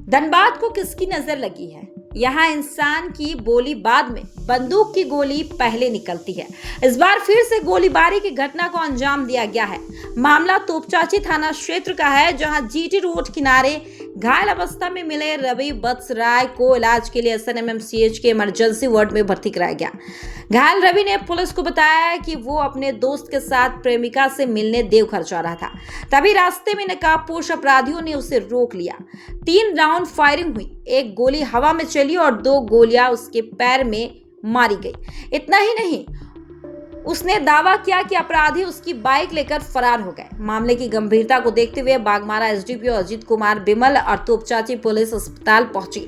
धनबाद को किसकी नजर लगी है? यहाँ इंसान की बोली बाद में, बंदूक की गोली पहले निकलती है। इस बार फिर से गोलीबारी की घटना को अंजाम दिया गया है। मामला तोपचांची थाना क्षेत्र का है, जहां जीटी रोड किनारे घायल अवस्था में मिले रवि वत्स राय को इलाज के लिए एसएनएमसीएच के इमरजेंसी वार्ड में भर्ती कराया गया। घायल रवि ने पुलिस को बताया कि वो अपने दोस्त के साथ प्रेमिका से मिलने देवघर जा रहा था। तभी रास्ते में नकाबपोश अपराधियों ने उसे रोक लिया। 3 राउंड फायरिंग हुई, एक गोली हवा में चली और 2 गोलियां उसके पैर में मारी गई। इतना ही नहीं, उसने दावा किया कि अपराधी उसकी बाइक लेकर फरार हो गए। मामले की गंभीरता को देखते हुए बागमारा एसडीपीओ अजीत कुमार बिमल और तोपचांची पुलिस अस्पताल पहुंची,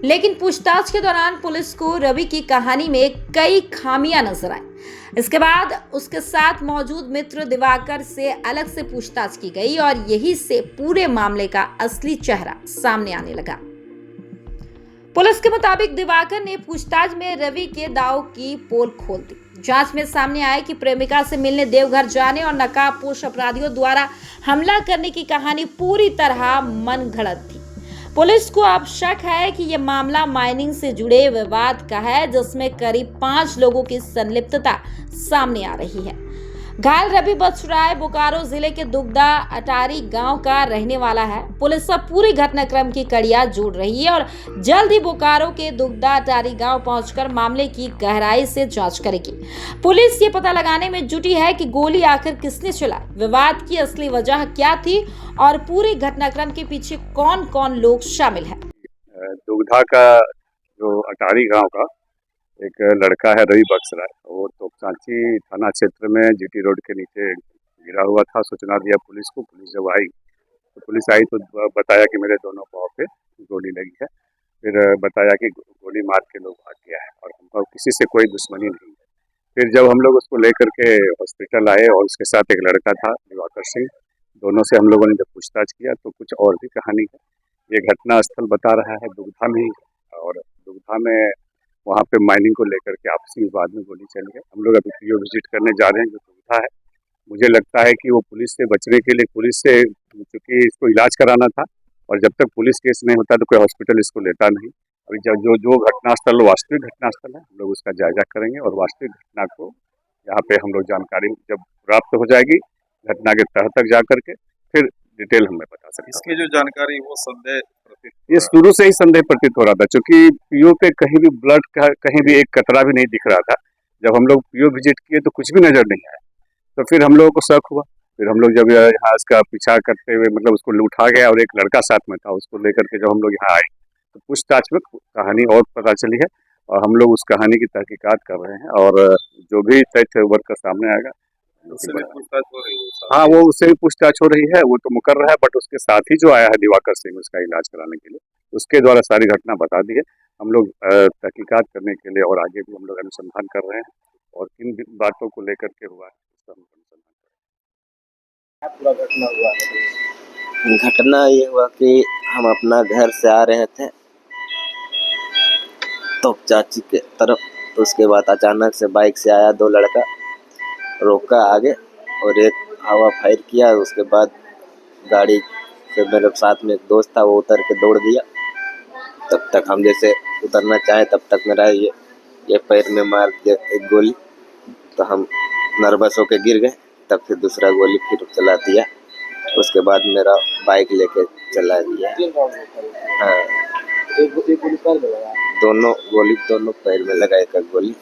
लेकिन पूछताछ के दौरान पुलिस को रवि की कहानी में कई खामियां नजर आई। इसके बाद उसके साथ मौजूद मित्र दिवाकर से अलग से पूछताछ की गई और यही से पूरे मामले का असली चेहरा सामने आने लगा। पुलिस के मुताबिक दिवाकर ने पूछताछ में रवि के दाव की पोल खोल दी। जांच में सामने आया कि प्रेमिका से मिलने देवघर जाने और नकाबपोश अपराधियों द्वारा हमला करने की कहानी पूरी तरह मनगढ़ंत थी। पुलिस को अब शक है कि यह मामला माइनिंग से जुड़े विवाद का है, जिसमें करीब 5 लोगों की संलिप्तता सामने आ रही है। घायल रवि वत्स राय बोकारो जिले के दुगदा अटारी गांव का रहने वाला है। पुलिस अब पूरी घटनाक्रम की कड़ियां जोड़ रही है और जल्द ही बोकारो के दुगदा अटारी गांव पहुंचकर मामले की गहराई से जांच करेगी। पुलिस ये पता लगाने में जुटी है कि गोली आखिर किसने चलाई, विवाद की असली वजह क्या थी और पूरे घटनाक्रम के पीछे कौन कौन लोग शामिल है। दुगधा का जो अटारी गांव का एक लड़का है रवि वत्स राय, वो तोपचांची थाना क्षेत्र में जीटी रोड के नीचे गिरा हुआ था। सूचना दिया पुलिस को। पुलिस जब आई तो बताया कि मेरे दोनों पाँव पे गोली लगी है। फिर बताया कि गोली मार के लोग भाग गया है और हमको किसी से कोई दुश्मनी नहीं है। फिर जब हम लोग उसको लेकर के हॉस्पिटल आए और उसके साथ एक लड़का था दिवाकर सिंह, दोनों से हम लोगों ने जब पूछताछ किया तो कुछ और भी कहानी है। ये घटना स्थल बता रहा है दुगधा में ही, और दुगधा में वहाँ पे माइनिंग को लेकर के आपसी विवाद में गोली चली है। हम लोग अभी पीओ विजिट करने जा रहे हैं जो दुगधा है। मुझे लगता है कि वो पुलिस से बचने के लिए, पुलिस से क्योंकि इसको इलाज कराना था और जब तक पुलिस केस नहीं होता तो कोई हॉस्पिटल इसको लेता नहीं। अभी जो घटनास्थल वास्तविक घटनास्थल है, हम लोग उसका जायजा करेंगे और वास्तविक घटना को यहाँ पे हम लोग जानकारी जब प्राप्त हो जाएगी घटना के तह तक जा करके फिर डिटेल हमें बता सकते। इसकी जो जानकारी वो संदेह ये शुरू से ही संदेह प्रतीत हो रहा था, क्योंकि पीओ पे कहीं भी ब्लड का कहीं भी एक कतरा भी नहीं दिख रहा था। जब हम लोग पीओ विजिट किए तो कुछ भी नजर नहीं आया, तो फिर हम लोगों को शक हुआ। फिर हम लोग जब यहाँ इसका पीछा करते हुए मतलब उसको उठा गया और एक लड़का साथ में था, उसको लेकर के जब हम लोग यहाँ आए तो पूछताछ में कहानी और पता चली है और हम लोग उस कहानी की तहकीकात कर रहे हैं और जो भी तथ्य उभर कर सामने आएगा पूछताछ हो रही है। हाँ, वो उससे भी पूछताछ हो रही है, वो तो मुकर रहा है, बट उसके साथ ही जो आया है दिवाकर सिंह उसका इलाज कराने के लिए, उसके द्वारा सारी घटना बता दी है। हम लोग तहकीकात करने के लिए और आगे भी हम लोग अनुसंधान कर रहे हैं और किन बातों को लेकर के हुआ है उसका हम अनुसंधान कर रहे हैं। घटना ये हुआ कि हम अपना घर से आ रहे थे तोपचांची के तरफ, तो उसके बाद अचानक से बाइक से आया 2 लड़का, रोका आगे और एक हवा फायर किया। उसके बाद गाड़ी से मेरे साथ में एक दोस्त था, वो उतर के दौड़ दिया। तब तक हम जैसे उतरना चाहे तब तक मेरा ये पैर में मार दिया एक गोली, तो हम नर्वस होके गिर गए। तब फिर दूसरा गोली फिर चला दिया, उसके बाद मेरा बाइक लेके चला दिया। हाँ, दोनों पैर में लगा, एक गोली।